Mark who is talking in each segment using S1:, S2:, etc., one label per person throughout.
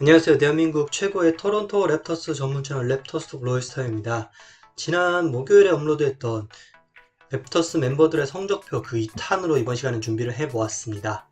S1: 안녕하세요. 대한민국 최고의 토론토 랩터스 전문 채널 랩터스 로이스터입니다. 지난 목요일에 업로드했던 랩터스 멤버들의 성적표 그 2탄으로 이번 시간에 준비를 해보았습니다.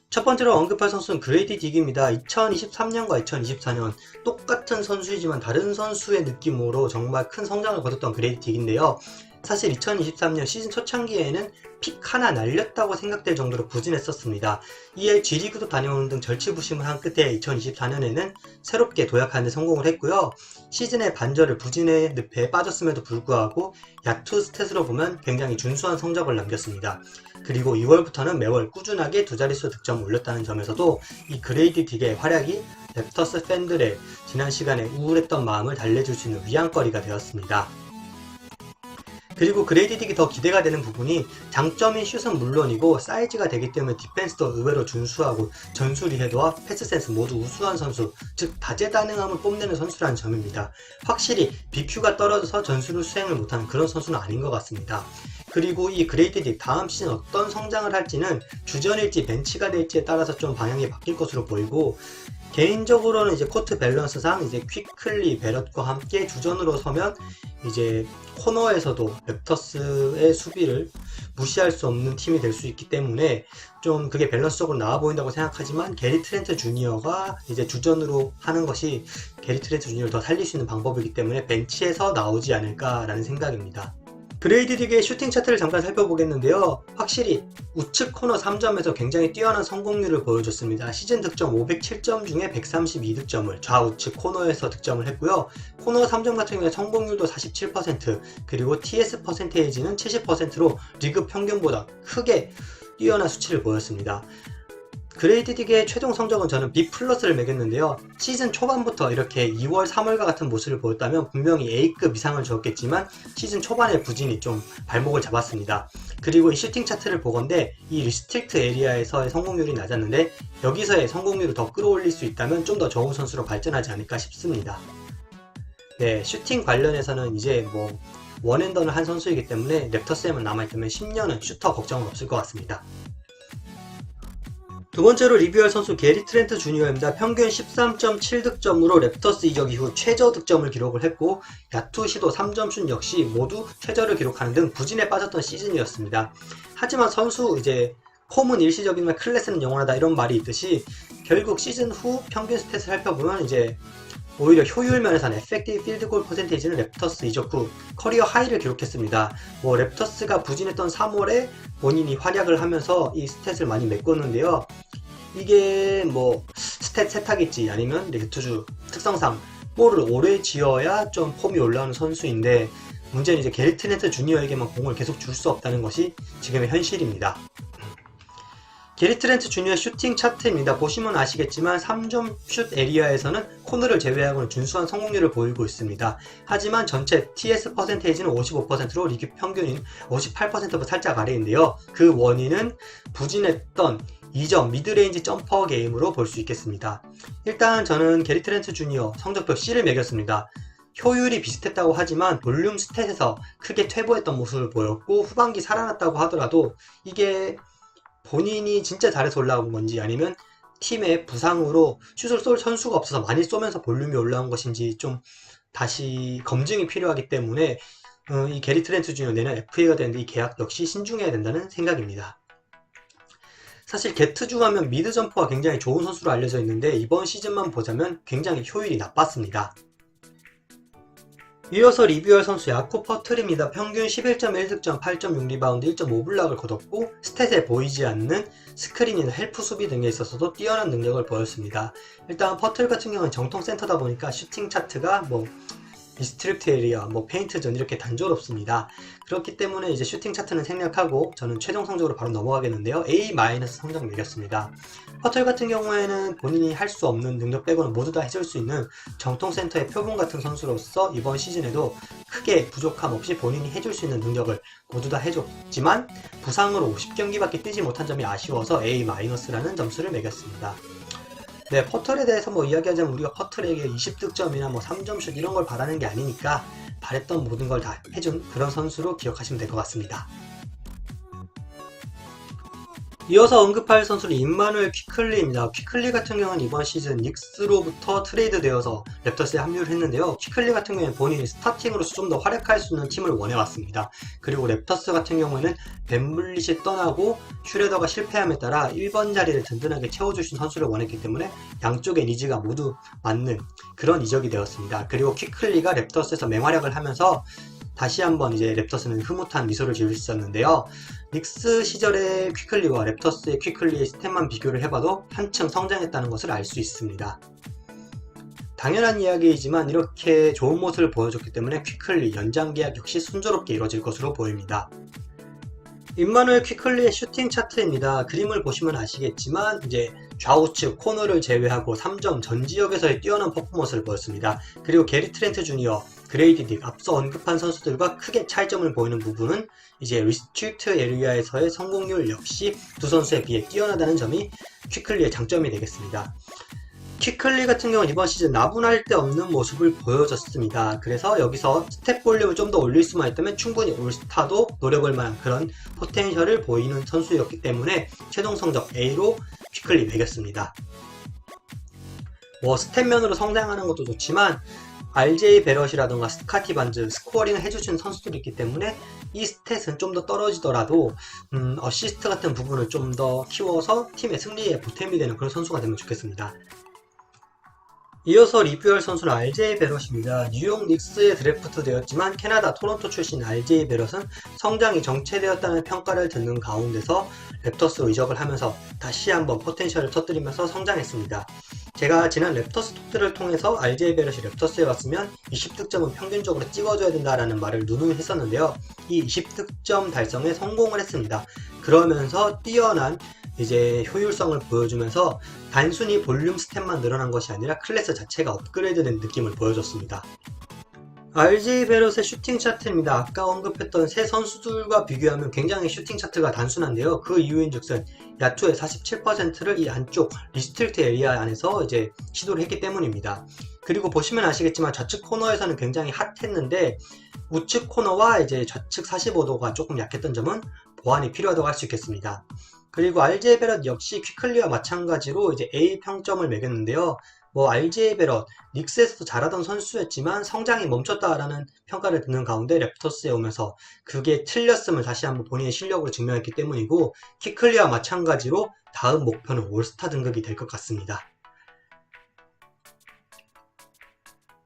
S1: 첫 번째로 언급할 선수는 그레이디 딕입니다. 2023년과 2024년 똑같은 선수이지만 다른 선수의 느낌으로 정말 큰 성장을 거뒀던 그레이디 딕인데요. 사실 2023년 시즌 초창기에는 픽 하나 날렸다고 생각될 정도로 부진했었습니다. 이에 G리그도 다녀오는 등 절치부심을 한 끝에 2024년에는 새롭게 도약하는 데 성공을 했고요. 시즌의 반절을 부진의 늪에 빠졌음에도 불구하고 야투 스탯으로 보면 굉장히 준수한 성적을 남겼습니다. 그리고 2월부터는 매월 꾸준하게 두 자릿수 득점을 올렸다는 점에서도 이 그레이디 딕의 활약이 랩터스 팬들의 지난 시간에 우울했던 마음을 달래줄 수 있는 위안거리가 되었습니다. 그리고 그레이디 딕이 더 기대가 되는 부분이 장점인 슛은 물론이고 사이즈가 되기 때문에 디펜스도 의외로 준수하고 전술 이해도와 패스 센스 모두 우수한 선수, 즉 다재다능함을 뽐내는 선수라는 점입니다. 확실히 BQ가 떨어져서 전술을 수행을 못하는 그런 선수는 아닌 것 같습니다. 그리고 이 그레이디 딕 다음 시즌 어떤 성장을 할지는 주전일지 벤치가 될지에 따라서 좀 방향이 바뀔 것으로 보이고, 개인적으로는 이제 코트 밸런스상 이제 퀵클리 베럿과 함께 주전으로 서면 이제 코너에서도 랩터스의 수비를 무시할 수 없는 팀이 될 수 있기 때문에 좀 그게 밸런스적으로 나아 보인다고 생각하지만, 게리 트렌트 주니어가 이제 주전으로 하는 것이 게리 트렌트 주니어를 더 살릴 수 있는 방법이기 때문에 벤치에서 나오지 않을까라는 생각입니다. 그레이디 딕의 슈팅 차트를 잠깐 살펴보겠는데요. 확실히 우측 코너 3점에서 굉장히 뛰어난 성공률을 보여줬습니다. 시즌 득점 507점 중에 132득점을 좌우측 코너에서 득점을 했고요. 코너 3점 같은 경우에 성공률도 47%, 그리고 TS 퍼센테이지는 70%로 리그 평균보다 크게 뛰어난 수치를 보였습니다. 그레이디 딕의 최종 성적은 저는 B+를 매겼는데요. 시즌 초반부터 이렇게 2월, 3월과 같은 모습을 보였다면 분명히 A급 이상을 주었겠지만 시즌 초반의 부진이 좀 발목을 잡았습니다. 그리고 이 슈팅 차트를 보건대 이 리스트릭트 에리아에서의 성공률이 낮았는데, 여기서의 성공률을 더 끌어올릴 수 있다면 좀 더 좋은 선수로 발전하지 않을까 싶습니다. 네, 슈팅 관련해서는 이제 원앤던을 한 선수이기 때문에 랩터스에만 남아있다면 10년은 슈터 걱정은 없을 것 같습니다. 두 번째로 리뷰할 선수 게리 트렌트 주니어입니다. 평균 13.7득점으로 랩터스 이적 이후 최저 득점을 기록을 했고, 야투 시도 3점슛 역시 모두 최저를 기록하는 등 부진에 빠졌던 시즌이었습니다. 하지만 선수 이제 폼은 일시적이지만 클래스는 영원하다 이런 말이 있듯이, 결국 시즌 후 평균 스탯을 살펴보면 이제 오히려 효율 면에서는 에펙티브 필드골 퍼센테이지는 랩터스 이적 후 커리어 하이를 기록했습니다. 랩터스가 부진했던 3월에 본인이 활약을 하면서 이 스탯을 많이 메꿨는데요. 이게 스탯 세탁일지 아니면 리투주 특성상 골을 오래 지어야 좀 폼이 올라오는 선수인데, 문제는 이제 게리 트렌트 주니어에게만 공을 계속 줄 수 없다는 것이 지금의 현실입니다. 게리 트렌트 주니어 슈팅 차트입니다. 보시면 아시겠지만 3점 슛 에리아에서는 코너를 제외하고는 준수한 성공률을 보이고 있습니다. 하지만 전체 TS 퍼센테이지는 55%로 리그 평균인 58%보다 살짝 아래인데요. 그 원인은 부진했던 2점 미드레인지 점퍼 게임으로 볼 수 있겠습니다. 일단 저는 게리 트렌트 주니어 성적표 C를 매겼습니다. 효율이 비슷했다고 하지만 볼륨 스탯에서 크게 퇴보했던 모습을 보였고, 후반기 살아났다고 하더라도 이게 본인이 진짜 잘해서 올라온 건지 아니면 팀의 부상으로 슛을 쏠 선수가 없어서 많이 쏘면서 볼륨이 올라온 것인지 좀 다시 검증이 필요하기 때문에 이 게리 트렌트 주니어 내년 FA가 되는데 이 계약 역시 신중해야 된다는 생각입니다. 사실 게트주 하면 미드 점퍼가 굉장히 좋은 선수로 알려져 있는데 이번 시즌만 보자면 굉장히 효율이 나빴습니다. 이어서 리뷰할 선수 야코 퍼틀입니다. 평균 11.1득점, 8.6리바운드, 1.5블락을 거뒀고, 스탯에 보이지 않는 스크린이나 헬프 수비 등에 있어서도 뛰어난 능력을 보였습니다. 일단 퍼틀 같은 경우는 정통 센터다 보니까 슈팅 차트가 리스트릭트 에리아, 페인트 존 이렇게 단조롭습니다. 그렇기 때문에 이제 슈팅 차트는 생략하고 저는 최종 성적으로 바로 넘어가겠는데요. A- 성적 매겼습니다. 퍼틀 같은 경우에는 본인이 할 수 없는 능력 빼고는 모두 다 해줄 수 있는 정통 센터의 표본 같은 선수로서 이번 시즌에도 크게 부족함 없이 본인이 해줄 수 있는 능력을 모두 다 해줬지만 부상으로 50경기밖에 뛰지 못한 점이 아쉬워서 A-라는 점수를 매겼습니다. 네, 퍼틀에 대해서 이야기하자면 우리가 퍼틀에게 20득점이나 3점슛 이런 걸 바라는 게 아니니까 바랬던 모든 걸 다 해준 그런 선수로 기억하시면 될 것 같습니다. 이어서 언급할 선수는 임마누엘 퀴클리입니다. 퀴클리 같은 경우는 이번 시즌 닉스로부터 트레이드 되어서 랩터스에 합류를 했는데요. 퀴클리 같은 경우에는 본인이 스타팅으로서 좀 더 활약할 수 있는 팀을 원해왔습니다. 그리고 랩터스 같은 경우에는 벤블릿이 떠나고 슈레더가 실패함에 따라 1번 자리를 든든하게 채워주신 선수를 원했기 때문에 양쪽의 니즈가 모두 맞는 그런 이적이 되었습니다. 그리고 퀴클리가 랩터스에서 맹활약을 하면서 다시 한번 이제 랩터스는 흐뭇한 미소를 지을 수 있었는데요. 닉스 시절의 퀴클리와 랩터스의 퀴클리의 스탯만 비교를 해봐도 한층 성장했다는 것을 알 수 있습니다. 당연한 이야기이지만 이렇게 좋은 모습을 보여줬기 때문에 퀴클리 연장 계약 역시 순조롭게 이루어질 것으로 보입니다. 임마누엘 퀴클리의 슈팅 차트입니다. 그림을 보시면 아시겠지만 이제 좌우측 코너를 제외하고 3점 전 지역에서의 뛰어난 퍼포먼스를 보였습니다. 그리고 게리 트렌트 주니어, 그레이디 딕, 앞서 언급한 선수들과 크게 차이점을 보이는 부분은 이제 리스트릭트 에리아에서의 성공률 역시 두 선수에 비해 뛰어나다는 점이 퀴클리의 장점이 되겠습니다. 퀴클리 같은 경우는 이번 시즌 나분할 데 없는 모습을 보여줬습니다. 그래서 여기서 스텝 볼륨을 좀 더 올릴 수만 있다면 충분히 올스타도 노려볼 만한 그런 포텐셜을 보이는 선수였기 때문에 최종 성적 A로 퀴클리 매겼습니다. 스탯면으로 성장하는 것도 좋지만 RJ 베럿이라던가 스카티 반즈, 스코어링을 해주시는 선수들이 있기 때문에 이 스탯은 좀 더 떨어지더라도 어시스트 같은 부분을 좀 더 키워서 팀의 승리에 보탬이 되는 그런 선수가 되면 좋겠습니다. 이어서 리뷰할 선수는 RJ 베럿입니다. 뉴욕 닉스에 드래프트 되었지만 캐나다 토론토 출신 RJ 베럿은 성장이 정체되었다는 평가를 듣는 가운데서 랩터스로 이적을 하면서 다시 한번 포텐셜을 터뜨리면서 성장했습니다. 제가 지난 랩터스 톡들을 통해서 RJ 베럿이 랩터스에 왔으면 20득점은 평균적으로 찍어줘야 된다라는 말을 누누이 했었는데요. 이 20득점 달성에 성공을 했습니다. 그러면서 뛰어난 이제 효율성을 보여주면서 단순히 볼륨 스탯만 늘어난 것이 아니라 클래스 자체가 업그레이드된 느낌을 보여줬습니다. RJ 베럿의 슈팅 차트입니다. 아까 언급했던 세 선수들과 비교하면 굉장히 슈팅 차트가 단순한데요. 그 이유인즉슨 야투의 47%를 이 안쪽 리스트릭트 에리아 안에서 이제 시도를 했기 때문입니다. 그리고 보시면 아시겠지만 좌측 코너에서는 굉장히 핫했는데 우측 코너와 이제 좌측 45도가 조금 약했던 점은 보완이 필요하다고 할 수 있겠습니다. 그리고 RJ 베럿 역시 퀴클리와 마찬가지로 이제 A 평점을 매겼는데요. RJ 베럿, 닉스에서도 잘하던 선수였지만 성장이 멈췄다라는 평가를 듣는 가운데 랩터스에 오면서 그게 틀렸음을 다시 한번 본인의 실력으로 증명했기 때문이고 퀴클리와 마찬가지로 다음 목표는 올스타 등극이 될 것 같습니다.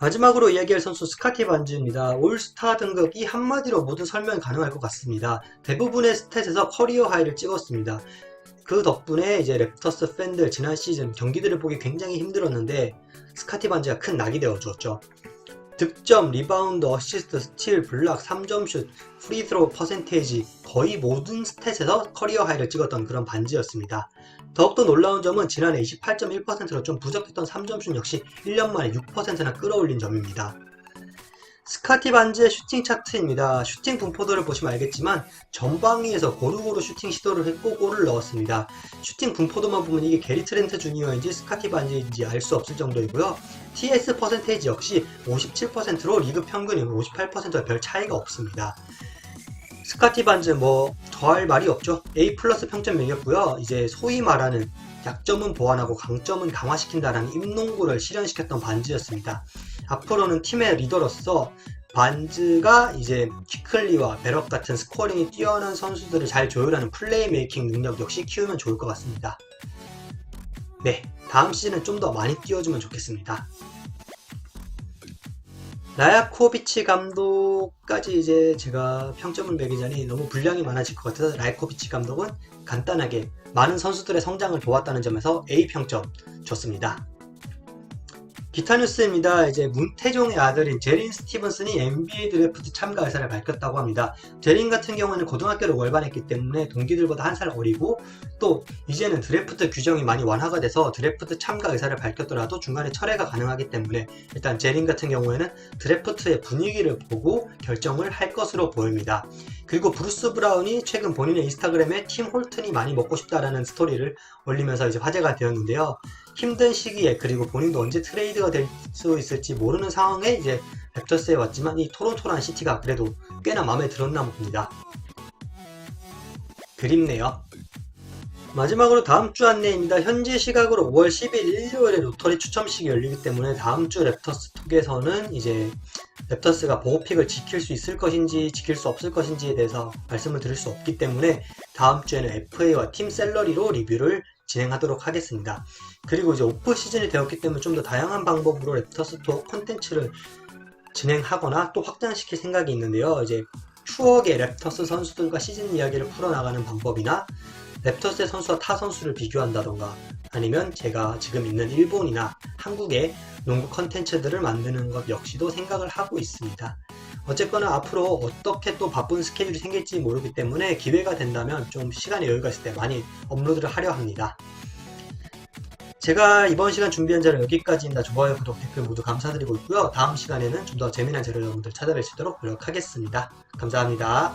S1: 마지막으로 이야기할 선수 스카티 반즈입니다. 올스타 등극 이 한마디로 모두 설명 가능할 것 같습니다. 대부분의 스탯에서 커리어 하이를 찍었습니다. 그 덕분에 이제 랩터스 팬들 지난 시즌 경기들을 보기 굉장히 힘들었는데 스카티 반즈가 큰 낙이 되어 주었죠. 득점, 리바운드, 어시스트, 스틸, 블락, 3점슛, 프리스로 퍼센테이지 거의 모든 스탯에서 커리어 하이를 찍었던 그런 반즈였습니다. 더욱더 놀라운 점은 지난해 28.1%로 좀 부족했던 3점슛 역시 1년 만에 6%나 끌어올린 점입니다. 스카티 반즈의 슈팅 차트입니다. 슈팅 분포도를 보시면 알겠지만 전방위에서 고루고루 슈팅 시도를 했고 골을 넣었습니다. 슈팅 분포도만 보면 이게 게리 트렌트 주니어인지 스카티 반즈인지 알 수 없을 정도이고요. TS 퍼센테이지 역시 57%로 리그 평균인 58%와 별 차이가 없습니다. 스카티 반즈 더할 말이 없죠. A 플러스 평점 매겼고요. 이제 소위 말하는 약점은 보완하고 강점은 강화시킨다라는 입농구를 실현시켰던 반즈였습니다. 앞으로는 팀의 리더로서 반즈가 이제 퀴클리와 베럿 같은 스코어링이 뛰어난 선수들을 잘 조율하는 플레이메이킹 능력 역시 키우면 좋을 것 같습니다. 네, 다음 시즌은 좀 더 많이 띄워주면 좋겠습니다. 라야코비치 감독까지 이제 제가 평점을 매기자니 너무 분량이 많아질 것 같아서 라야코비치 감독은 간단하게 많은 선수들의 성장을 도왔다는 점에서 A 평점 줬습니다. 기타 뉴스입니다. 이제 문태종의 아들인 제린 스티븐슨이 NBA 드래프트 참가 의사를 밝혔다고 합니다. 제린 같은 경우는 고등학교를 월반했기 때문에 동기들보다 한 살 어리고 또 이제는 드래프트 규정이 많이 완화가 돼서 드래프트 참가 의사를 밝혔더라도 중간에 철회가 가능하기 때문에 일단 제린 같은 경우에는 드래프트의 분위기를 보고 결정을 할 것으로 보입니다. 그리고 브루스 브라운이 최근 본인의 인스타그램에 팀 홀튼이 많이 먹고 싶다라는 스토리를 올리면서 이제 화제가 되었는데요. 힘든 시기에 그리고 본인도 언제 트레이드가 될 수 있을지 모르는 상황에 이제 랩터스에 왔지만 이 토론토라는 시티가 그래도 꽤나 마음에 들었나 봅니다. 그립네요. 마지막으로 다음 주 안내입니다. 현재 시각으로 5월 10일 일요일에 로터리 추첨식이 열리기 때문에 다음 주 랩터스 톡에서는 이제 랩터스가 보호픽을 지킬 수 있을 것인지 지킬 수 없을 것인지에 대해서 말씀을 드릴 수 없기 때문에 다음 주에는 FA와 팀 셀러리로 리뷰를 진행하도록 하겠습니다. 그리고 이제 오프 시즌이 되었기 때문에 좀 더 다양한 방법으로 랩터스 톡 콘텐츠를 진행하거나 또 확장시킬 생각이 있는데요. 이제 추억의 랩터스 선수들과 시즌 이야기를 풀어나가는 방법이나 랩터스의 선수와 타 선수를 비교한다던가 아니면 제가 지금 있는 일본이나 한국의 농구 컨텐츠들을 만드는 것 역시도 생각을 하고 있습니다. 어쨌거나 앞으로 어떻게 또 바쁜 스케줄이 생길지 모르기 때문에 기회가 된다면 좀 시간의 여유가 있을 때 많이 업로드를 하려 합니다. 제가 이번 시간 준비한 자료 여기까지입니다. 좋아요, 구독, 댓글 모두 감사드리고 있고요. 다음 시간에는 좀 더 재미난 자료 여러분들 찾아뵐 수 있도록 노력하겠습니다. 감사합니다.